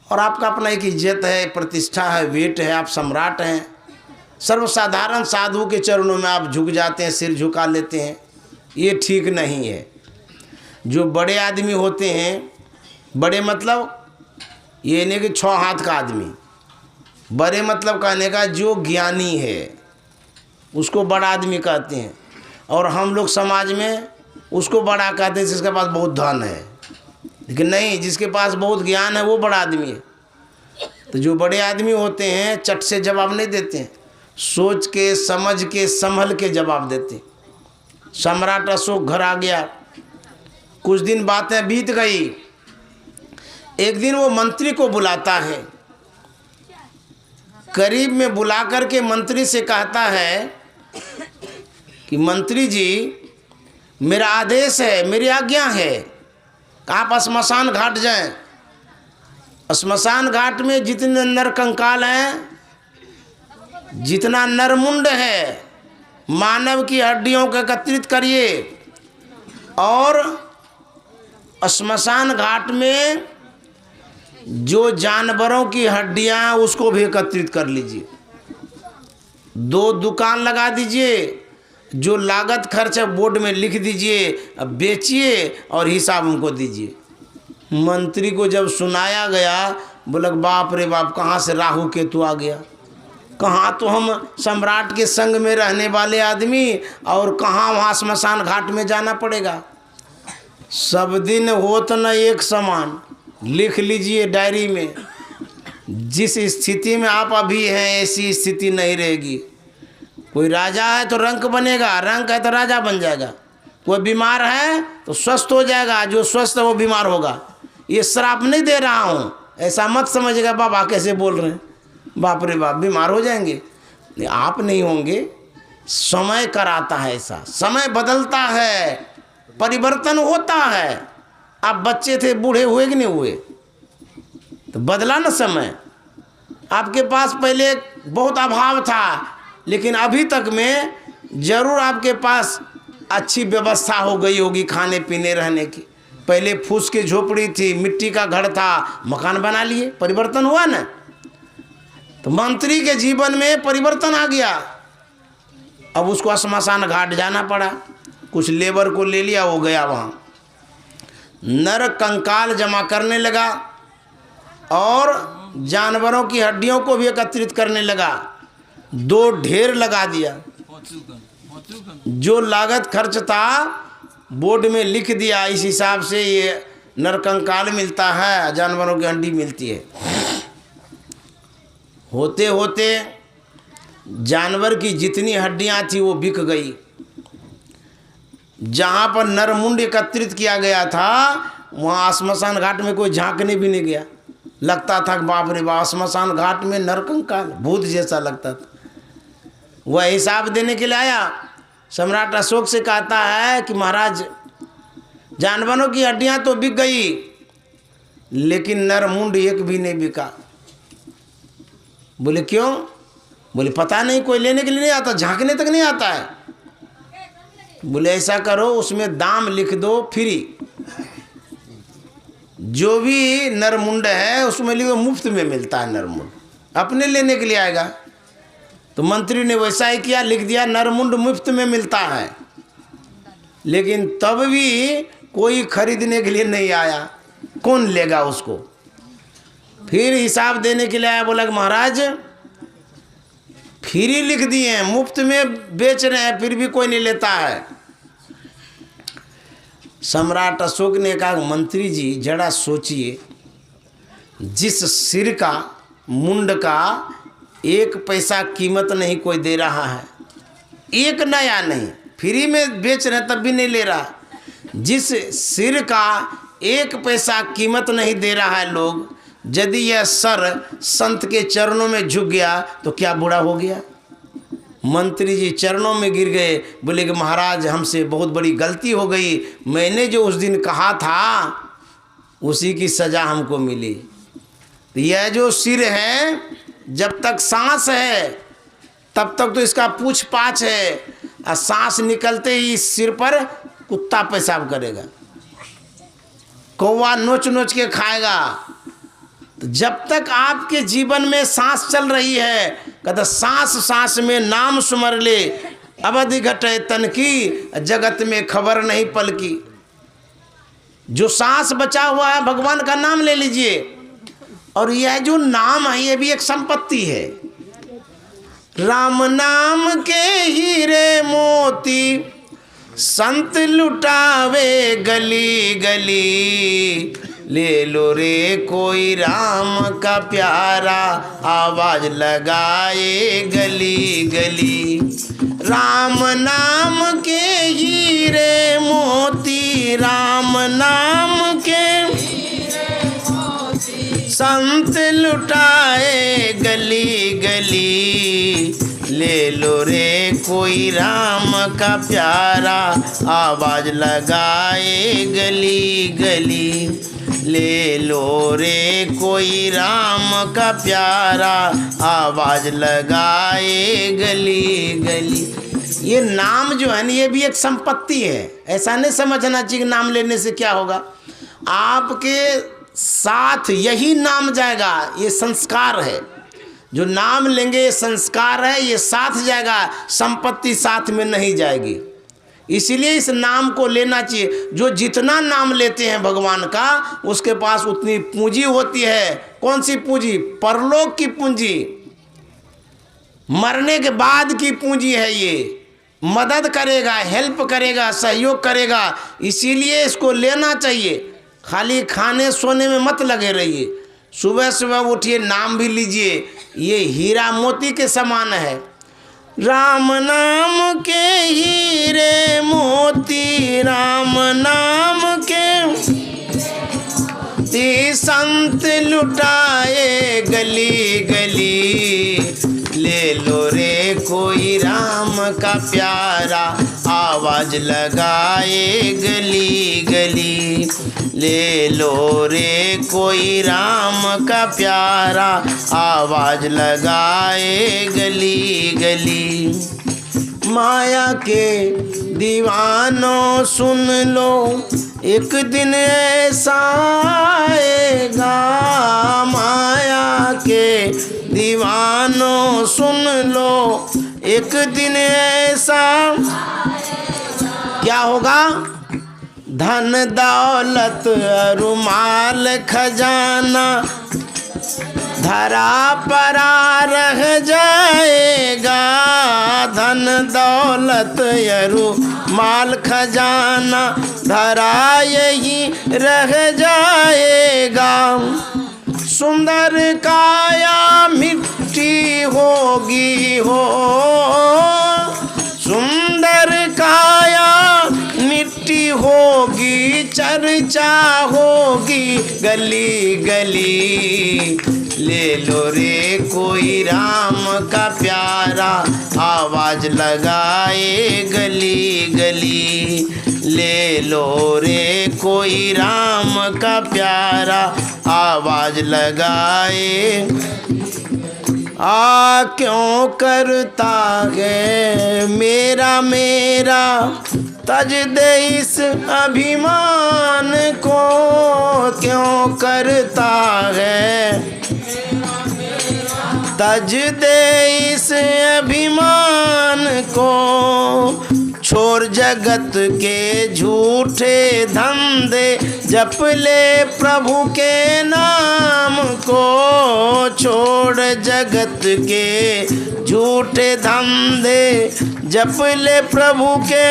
और आपका अपना एक इज्जत है, प्रतिष्ठा है, वेट है, आप सम्राट हैं, सर्वसाधारण साधु के चरणों में आप झुक जाते हैं, सिर झुका लेते हैं, ये ठीक नहीं है। जो बड़े आदमी होते हैं, बड़े मतलब ये नहीं कि 6 हाथ का आदमी, बड़े मतलब कहने का जो ज्ञानी है उसको बड़ा आदमी कहते हैं, और हम लोग समाज में उसको बड़ा कहते हैं जिसके पास बहुत धन है। लेकिन नहीं, जिसके पास बहुत ज्ञान है वो बड़ा आदमी है। तो जो बड़े आदमी होते हैं चट से जवाब नहीं देते हैं, सोच के समझ के संभल के जवाब देते हैं। सम्राट अशोक घर आ गया, कुछ दिन बातें बीत गई। एक दिन वो मंत्री को बुलाता है, करीब में बुला करके मंत्री से कहता है कि मंत्री जी, मेरा आदेश है, मेरी आज्ञा है, आप श्मशान घाट जाएं। श्मशान घाट में जितने नर कंकाल हैं, जितना नरमुंड है, मानव की हड्डियों को एकत्रित करिए, और श्मशान घाट में जो जानवरों की हड्डियां उसको भी एकत्रित कर लीजिए। 2 दुकान लगा दीजिए, जो लागत खर्च है बोर्ड में लिख दीजिए, अब बेचिए और हिसाब हमको दीजिए। मंत्री को जब सुनाया गया, बोला बाप रे बाप, कहाँ से राहु केतु आ गया, कहाँ तो हम सम्राट के संग में रहने वाले आदमी, और कहाँ वहाँ श्मशान घाट में जाना पड़ेगा। सब दिन हो तो न एक समान, लिख लीजिए डायरी में, जिस स्थिति में आप अभी हैं ऐसी स्थिति नहीं रहेगी। कोई राजा है तो रंक बनेगा, रंक है तो राजा बन जाएगा। कोई बीमार है तो स्वस्थ हो जाएगा, जो स्वस्थ है वो बीमार होगा। ये श्राप नहीं दे रहा हूँ, ऐसा मत समझिएगा बाबा कैसे बोल रहे हैं, बाप रे बाप बीमार हो जाएंगे। आप नहीं होंगे, समय कराता है ऐसा, समय बदलता है, परिवर्तन होता है। आप बच्चे थे, बूढ़े हुए कि नहीं हुए, तो बदला ना समय। आपके पास पहले बहुत अभाव था, लेकिन अभी तक में जरूर आपके पास अच्छी व्यवस्था हो गई होगी खाने पीने रहने की। पहले फूस की झोपड़ी थी, मिट्टी का घर था, मकान बना लिए, परिवर्तन हुआ ना। तो मंत्री के जीवन में परिवर्तन आ गया। अब उसको श्मशान घाट जाना पड़ा, कुछ लेबर को ले लिया, वो गया वहाँ, नर कंकाल जमा करने लगा और जानवरों की हड्डियों को भी एकत्रित करने लगा। 2 ढेर लगा दिया, जो लागत खर्च था बोर्ड में लिख दिया, इस हिसाब से ये नर कंकाल मिलता है, जानवरों की हड्डी मिलती है। होते होते जानवर की जितनी हड्डियां थी वो बिक गई। जहाँ पर नरमुंड एकत्रित किया गया था वहाँ श्मशान घाट में कोई झांकने भी नहीं गया। लगता था कि बाप रे बाप, श्मशान घाट में नरकंकाल, भूत जैसा लगता था। वह हिसाब देने के लिए आया, सम्राट अशोक से कहता है कि महाराज, जानवरों की हड्डियां तो बिक गई, लेकिन नरमुंड एक भी नहीं बिका। बोले क्यों? बोले पता नहीं, कोई लेने के लिए नहीं आता, झांकने तक नहीं आता है। बोले ऐसा करो, उसमें दाम लिख दो फ्री, जो भी नरमुंड है उसमें लिखो मुफ्त में मिलता है नरमुंड, अपने लेने के लिए आएगा। तो मंत्री ने वैसा ही किया, लिख दिया नरमुंड मुफ्त में मिलता है। लेकिन तब भी कोई खरीदने के लिए नहीं आया, कौन लेगा उसको। फिर हिसाब देने के लिए आया, बोला कि महाराज फ्री लिख दिए हैं, मुफ्त में बेच रहे हैं, फिर भी कोई नहीं लेता है। सम्राट अशोक ने कहा, मंत्री जी जरा सोचिए, जिस सिर का, मुंड का 1 पैसा कीमत नहीं कोई दे रहा है, 1 नया नहीं, फ्री में बेच रहे तब भी नहीं ले रहा, जिस सिर का 1 पैसा कीमत नहीं दे रहा है लोग, यदि यह सर संत के चरणों में झुक गया तो क्या बुरा हो गया। मंत्री जी चरणों में गिर गए, बोले कि महाराज हमसे बहुत बड़ी गलती हो गई, मैंने जो उस दिन कहा था उसी की सज़ा हमको मिली। तो यह जो सिर है, जब तक सांस है तब तक तो इसका पूछ पाछ है, और सांस निकलते ही इस सिर पर कुत्ता पेशाब करेगा, कौवा नोच नोच के खाएगा। तो जब तक आपके जीवन में सांस चल रही है, कहता सांस सांस में नाम सुमर ले, अवधि घटे तन की, जगत में खबर नहीं पल की। जो सांस बचा हुआ है भगवान का नाम ले लीजिए, और यह जो नाम है ये भी एक संपत्ति है। राम नाम के हीरे मोती संत लुटावे गली गली, ले लो रे कोई राम का प्यारा, आवाज लगाए गली गली। राम नाम के हीरे मोती, राम नाम के संत लुटाए गली गली, ले लो रे कोई राम का प्यारा, आवाज लगाए गली गली। ले लो रे कोई राम का प्यारा, आवाज लगाए गली गली। ये नाम जो है ना, ये भी एक संपत्ति है। ऐसा नहीं समझना चाहिए कि नाम लेने से क्या होगा, आपके साथ यही नाम जाएगा। ये संस्कार है, जो नाम लेंगे ये संस्कार है, ये साथ जाएगा, संपत्ति साथ में नहीं जाएगी। इसीलिए इस नाम को लेना चाहिए। जो जितना नाम लेते हैं भगवान का, उसके पास उतनी पूंजी होती है। कौन सी पूंजी? परलोक की पूंजी, मरने के बाद की पूंजी है। ये मदद करेगा, हेल्प करेगा, सहयोग करेगा। इसीलिए इसको लेना चाहिए। खाली खाने सोने में मत लगे रहिए, सुबह सुबह उठिए, नाम भी लीजिए। ये हीरा मोती के समान है। राम नाम के हीरे मोती, राम नाम के संत लुटाए गली गली, ले लो रे कोई राम का प्यारा, आवाज लगाए गली गली। ले लो रे कोई राम का प्यारा, आवाज लगाए गली गली। माया के दीवानों सुन लो, एक दिन ऐसा आएगा। माया के दीवानों सुन लो, एक दिन ऐसा क्या होगा? धन दौलत रुमाल खजाना धरा परा रह जाएगा। धन दौलत रुमाल खजाना धरा यही रह जाएगा। सुंदर काया मिट्टी होगी हो, सुंदर काया मिट्टी होगी, चर्चा होगी गली गली। ले लो रे कोई राम का प्यारा, आवाज लगाए गली गली। ले लो रे कोई राम का प्यारा, आवाज लगाए। क्यों करता है मेरा मेरा, तज दे इस अभिमान को। क्यों करता है तज दे इस अभिमान को। छोड़ जगत के झूठे धंधे, जप ले प्रभु के नाम को। छोड़ जगत के झूठे धंधे, जप ले प्रभु के।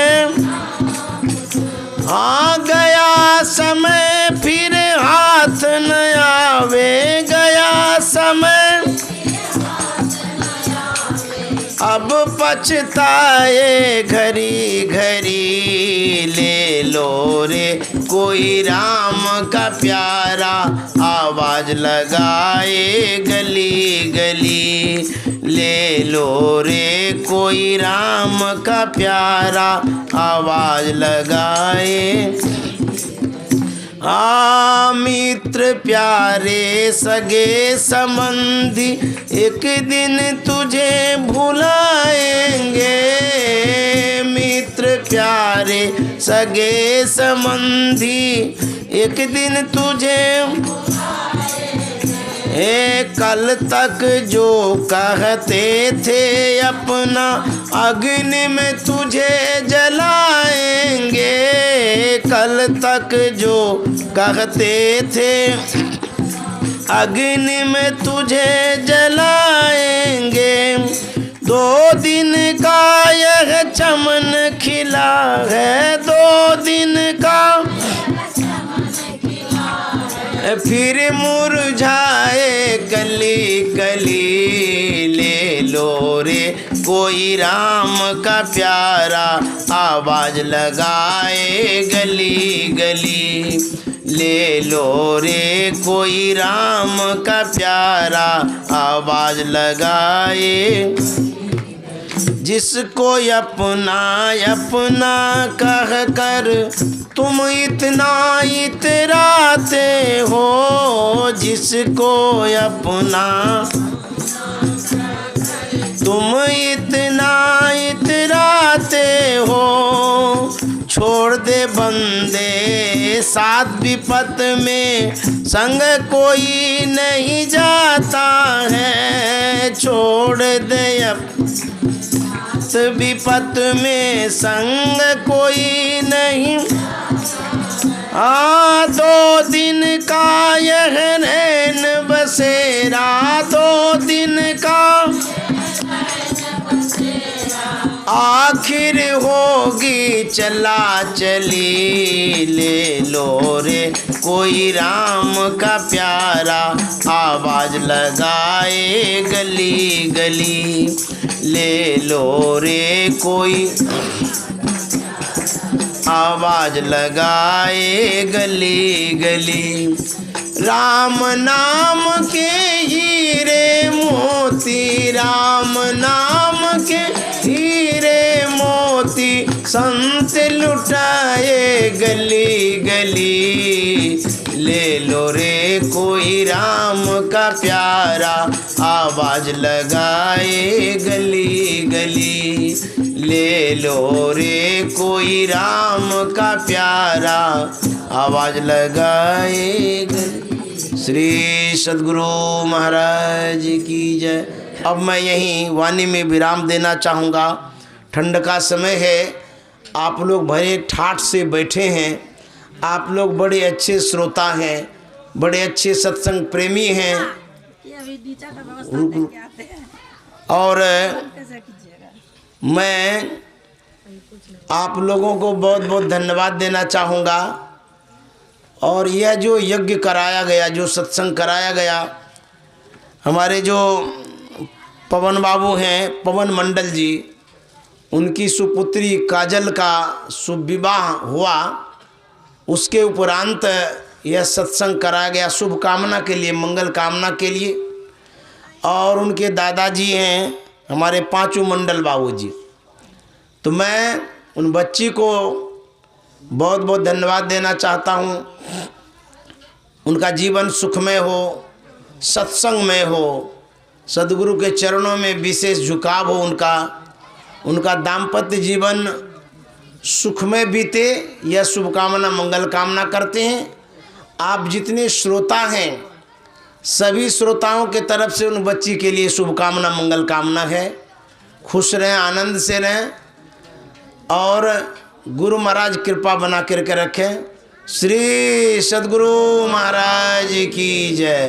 हाँ गया समय फिर हाथ न आवे, गया समय अब पछताए घड़ी घड़ी। ले लो रे कोई राम का प्यारा, आवाज लगाए गली गली। ले लो रे कोई राम का प्यारा, आवाज लगाए। मित्र प्यारे सगे संबंधी, एक दिन तुझे भुलाएंगे। मित्र प्यारे सगे संबंधी, एक दिन तुझे कल तक जो कहते थे अपना, अग्नि में तुझे जलाएंगे। कल तक जो कहते थे अग्नि में तुझे जलाएंगे। 2 दिन का यह चमन खिला है, 2 दिन का फिर मुरझाए गली गली। ले लो रे कोई राम का प्यारा, आवाज लगाए गली गली। ले लो रे कोई राम का प्यारा, आवाज लगाए। जिसको अपना अपना कह कर तुम इतना इतराते हो, जिसको अपना तुम इतना इतराते हो। छोड़ दे बंदे साथ विपत में, संग कोई नहीं जाता है। छोड़ दे विपत में, संग कोई नहीं। 2 दिन का यह नैन बसेरा, 2 दिन का आखिर होगी चला चली। ले लो रे कोई राम का प्यारा, आवाज लगाए गली गली। ले लो रे कोई आवाज लगाए गली गली। राम नाम के हीरे मोती, राम नाम के हीरे मोती, संत लुटाए गली गली। ले लो रे कोई राम का प्यारा, आवाज लगाए गली गली। ले लो रे कोई राम का प्यारा, आवाज लगाए गली। श्री सद्गुरु महाराज की जय। अब मैं यहीं वाणी में विराम देना चाहूँगा। ठंड का समय है, आप लोग भरे ठाठ से बैठे हैं। आप लोग बड़े अच्छे श्रोता हैं, बड़े अच्छे सत्संग प्रेमी हैं। और मैं आप लोगों को बहुत बहुत धन्यवाद देना चाहूँगा। और यह जो यज्ञ कराया गया, जो सत्संग कराया गया, हमारे जो पवन बाबू हैं, पवन मंडल जी, उनकी सुपुत्री काजल का शुभ विवाह हुआ। उसके उपरांत यह सत्संग कराया गया शुभकामना के लिए, मंगल कामना के लिए। और उनके दादाजी हैं हमारे पांचू मंडल बाबू जी। तो मैं उन बच्ची को बहुत बहुत धन्यवाद देना चाहता हूँ। उनका जीवन सुखमय हो, सत्संग में हो, सद्गुरु के चरणों में विशेष झुकाव हो उनका दाम्पत्य जीवन सुखमय बीते, यह शुभकामना मंगल कामना करते हैं। आप जितने श्रोता हैं, सभी श्रोताओं के तरफ से उन बच्ची के लिए शुभकामना मंगल कामना है। खुश रहें, आनंद से रहें और गुरु महाराज कृपा बना करके रखें। श्री सद्गुरु महाराज की जय।